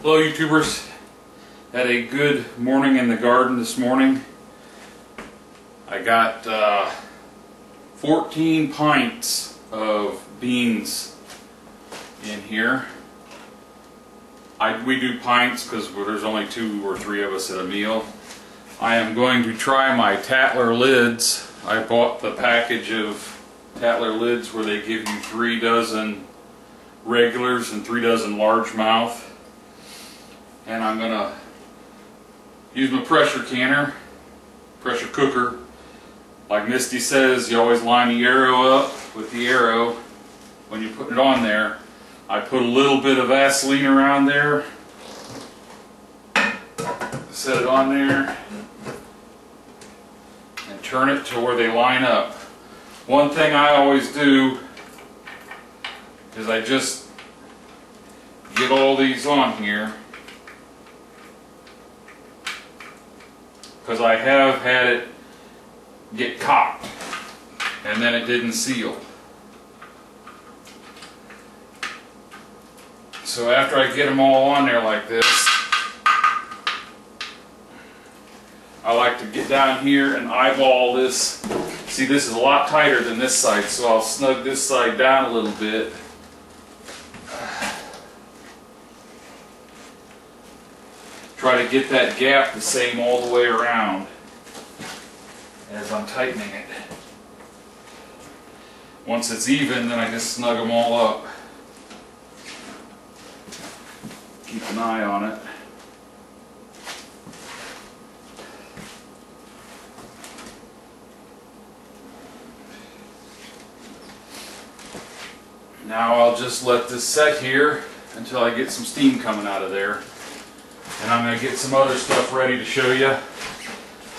Hello YouTubers, had a good morning in the garden this morning. I got 14 pints of beans in here. We do pints because there's only 2 or 3 of us at a meal. I am going to try my Tatler lids. I bought the package of Tatler lids where they give you 3 dozen regulars and 3 dozen largemouth. And I'm going to use my pressure canner, pressure cooker. Like Misty says, you always line the arrow up with the arrow when you put it on there. I put a little bit of Vaseline around there, set it on there, and turn it to where they line up. One thing I always do is I just get all these on here, because I have had it get caught and then it didn't seal. So after I get them all on there like this, I like to get down here and eyeball this. See, this is a lot tighter than this side, so I'll snug this side down a little bit. Try to get that gap the same all the way around as I'm tightening it. Once it's even, then I just snug them all up. Keep an eye on it. Now I'll just let this set here until I get some steam coming out of there. And I'm going to get some other stuff ready to show you.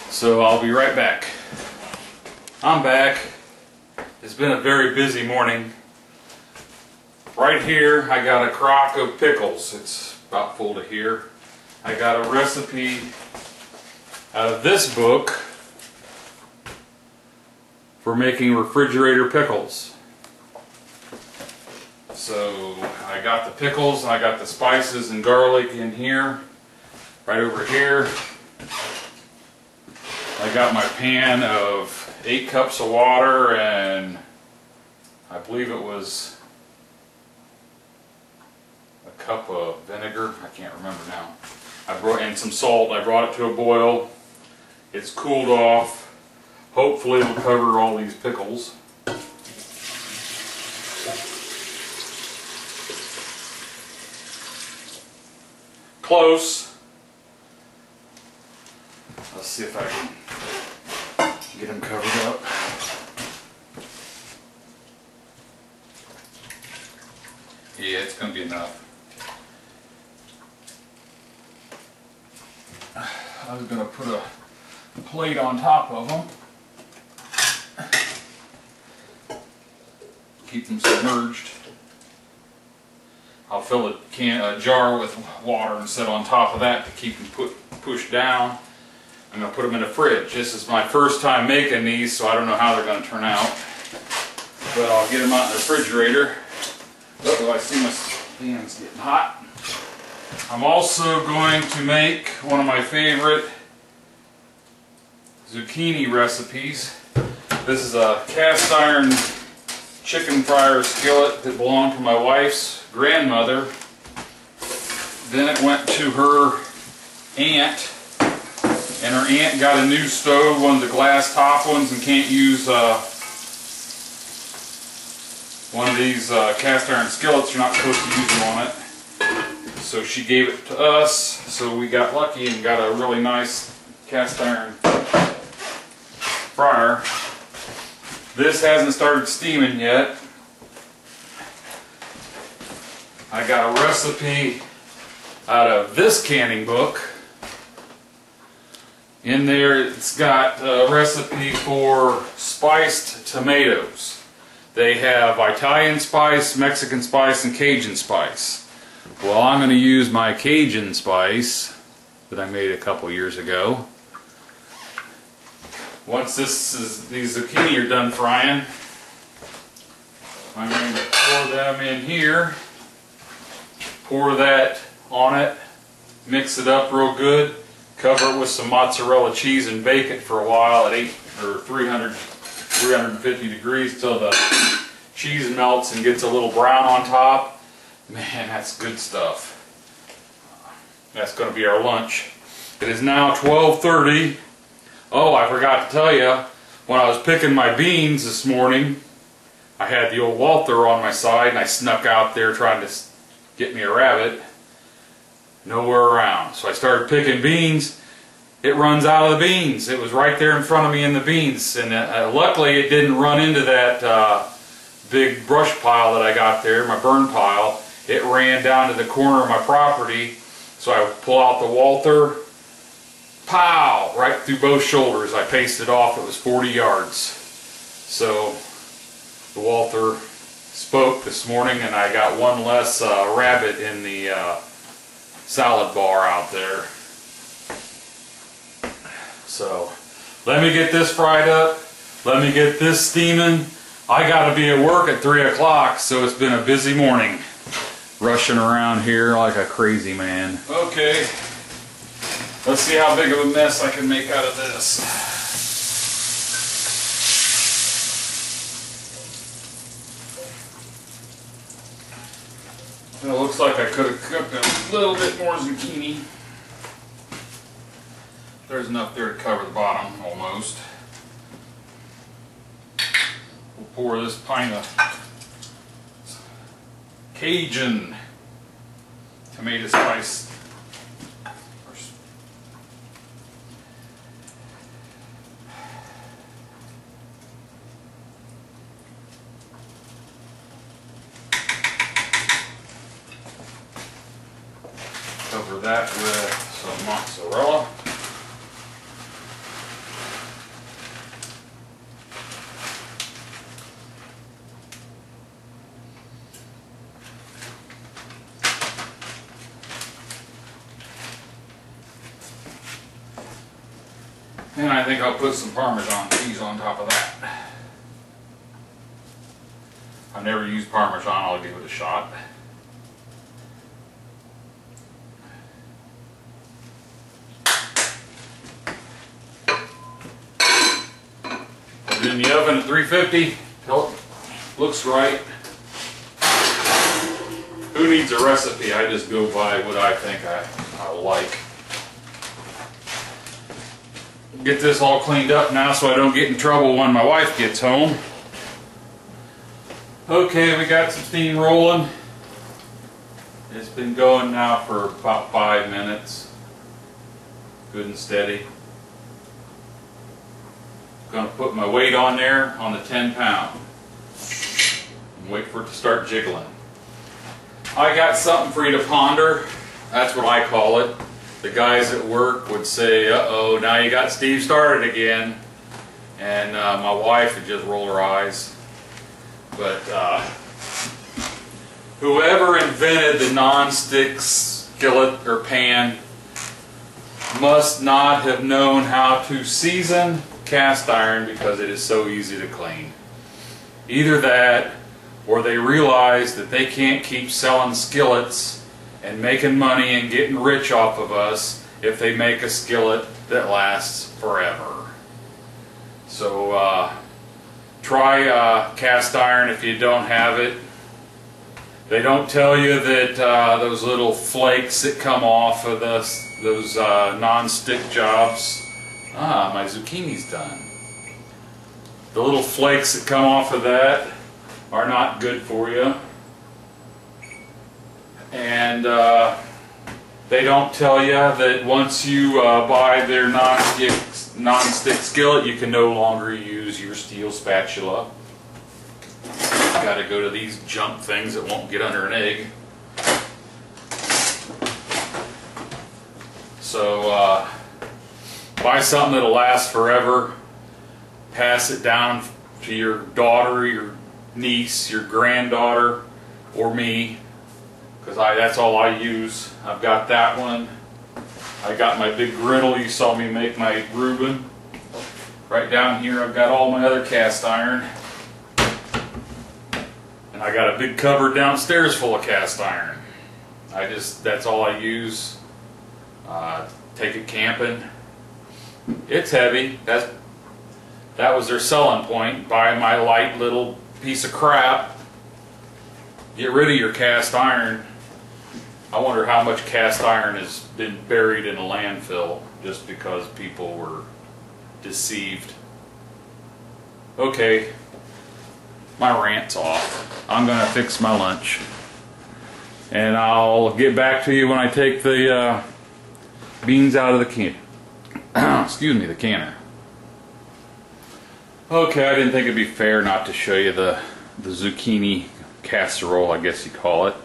So I'll be right back. I'm back. It's been a very busy morning. Right here I got a crock of pickles. It's about full to here. I got a recipe out of this book for making refrigerator pickles. So I got the pickles and I got the spices and garlic in here. Right over here, I got my pan of 8 cups of water and I believe it was a cup of vinegar. I can't remember now. And some salt. I brought it to a boil. It's cooled off. Hopefully it'll cover all these pickles. Close. Let's see if I can get them covered up. Yeah, it's going to be enough. I was going to put a plate on top of them. Keep them submerged. I'll fill a jar with water and set on top of that to keep them pushed down. I'm going to put them in the fridge. This is my first time making these, so I don't know how they're going to turn out. But I'll get them out in the refrigerator. Uh-oh, I see my pan's getting hot. I'm also going to make one of my favorite zucchini recipes. This is a cast iron chicken fryer skillet that belonged to my wife's grandmother. Then it went to her aunt. And her aunt got a new stove, one of the glass top ones, and can't use one of these cast iron skillets. You're not supposed to use them on it. So she gave it to us, so we got lucky and got a really nice cast iron fryer. This hasn't started steaming yet. I got a recipe out of this canning book. In there it's got a recipe for spiced tomatoes. They have Italian spice, Mexican spice, and Cajun spice. Well, I'm going to use my Cajun spice that I made a couple years ago. Once these zucchini are done frying, I'm going to pour them in here, pour that on it, mix it up real good, cover it with some mozzarella cheese and bake it for a while at 350 degrees till the cheese melts and gets a little brown on top. Man, that's good stuff. That's going to be our lunch. It is now 12:30. Oh, I forgot to tell you, when I was picking my beans this morning, I had the old Walther on my side and I snuck out there trying to get me a rabbit. Nowhere around. So I started picking beans. It runs out of the beans. It was right there in front of me in the beans. And luckily it didn't run into that big brush pile that I got there, my burn pile. It ran down to the corner of my property. So I pull out the Walther, pow, right through both shoulders. I paced it off. It was 40 yards. So the Walther spoke this morning and I got one less rabbit in the salad bar out there. So let me get this fried up. Let me get this steaming. I got to be at work at 3 o'clock, so it's been a busy morning. Rushing around here like a crazy man. Okay, let's see how big of a mess I can make out of this. It looks like I could have cooked a little bit more zucchini. There's enough there to cover the bottom, almost. We'll pour this pint of Cajun tomato spice. Cover that with some mozzarella. And I think I'll put some Parmesan cheese on top of that. I've never used Parmesan, I'll give it a shot. Put it in the oven at 350 till it looks right. Who needs a recipe? I just go by what I think I like. Get this all cleaned up now so I don't get in trouble when my wife gets home. Okay, we got some steam rolling. It's been going now for about 5 minutes. Good and steady. Gonna put my weight on there on the 10-pound. And wait for it to start jiggling. I got something for you to ponder. That's what I call it. The guys at work would say, uh-oh, now you got Steve started again. And my wife would just roll her eyes. But whoever invented the non-stick skillet or pan must not have known how to season cast iron because it is so easy to clean. Either that, or they realize that they can't keep selling skillets and making money and getting rich off of us if they make a skillet that lasts forever. So try cast iron if you don't have it. They don't tell you that those little flakes that come off of those non-stick jobs. Ah, my zucchini's done. The little flakes that come off of that are not good for you. And they don't tell you that once you buy their non-stick skillet, you can no longer use your steel spatula. You got to go to these junk things that won't get under an egg. So buy something that'll last forever. Pass it down to your daughter, your niece, your granddaughter, or me. Because that's all I use. I've got that one. I got my big griddle. You saw me make my Reuben. Right down here I've got all my other cast iron. And I got a big cupboard downstairs full of cast iron. That's all I use. take it camping. It's heavy. That was their selling point. Buy my light little piece of crap. Get rid of your cast iron. I wonder how much cast iron has been buried in a landfill just because people were deceived. Okay, my rant's off. I'm gonna fix my lunch. And I'll get back to you when I take the beans out of the can. Excuse me, the canner. Okay, I didn't think it'd be fair not to show you the zucchini casserole, I guess you call it.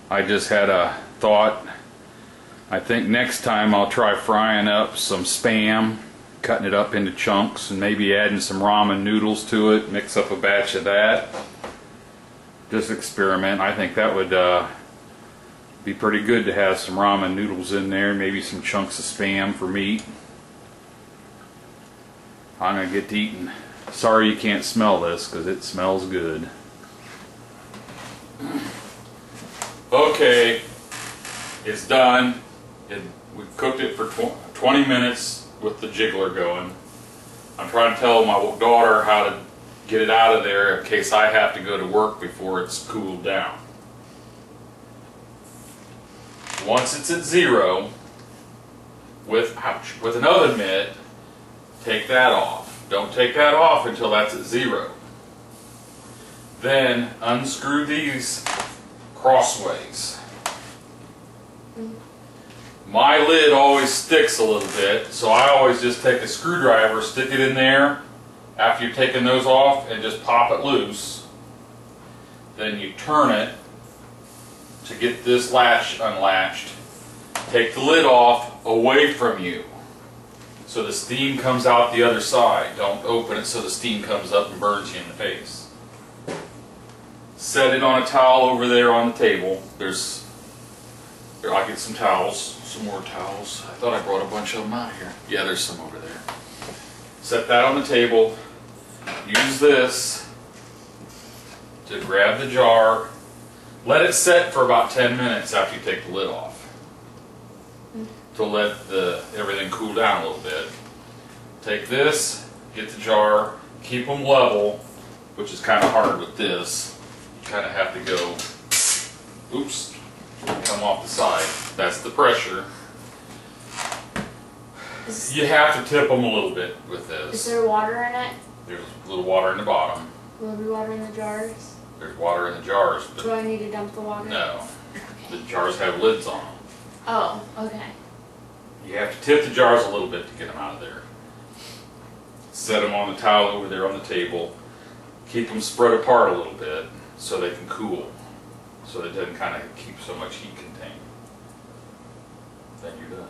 I just had a thought. I think next time I'll try frying up some Spam, cutting it up into chunks, and maybe adding some ramen noodles to it, mix up a batch of that. Just experiment. I think that would be pretty good to have some ramen noodles in there, maybe some chunks of Spam for meat. I'm gonna get to eating. Sorry you can't smell this because it smells good. Okay, it's done. We cooked it for 20 minutes with the jiggler going. I'm trying to tell my daughter how to get it out of there in case I have to go to work before it's cooled down. Once it's at 0, with an oven mitt, take that off. Don't take that off until that's at 0. Then unscrew these crossways. My lid always sticks a little bit, so I always just take a screwdriver, stick it in there after you've taken those off, and just pop it loose. Then you turn it to get this latch unlatched. Take the lid off away from you so the steam comes out the other side. Don't open it so the steam comes up and burns you in the face. Set it on a towel over there on the table. I'll get some towels, some more towels. I thought I brought a bunch of them out here. Yeah, there's some over there. Set that on the table. Use this to grab the jar. Let it set for about 10 minutes after you take the lid off, to let everything cool down a little bit. Take this, get the jar, keep them level, which is kind of hard with this. You kind of have to go, oops, come off the side. That's the pressure. You have to tip them a little bit with this. Is there water in it? There's a little water in the bottom. Will there be water in the jars? There's water in the jars. But do I need to dump the water? No. Okay. The jars have lids on them. Oh, okay. You have to tip the jars a little bit to get them out of there. Set them on the towel over there on the table. Keep them spread apart a little bit so they can cool. So it doesn't kind of keep so much heat contained. Then you're done.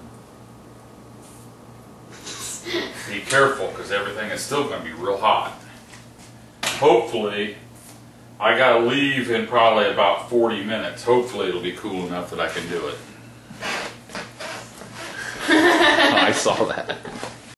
Be careful because everything is still going to be real hot. Hopefully, I got to leave in probably about 40 minutes. Hopefully it'll be cool enough that I can do it. I saw that.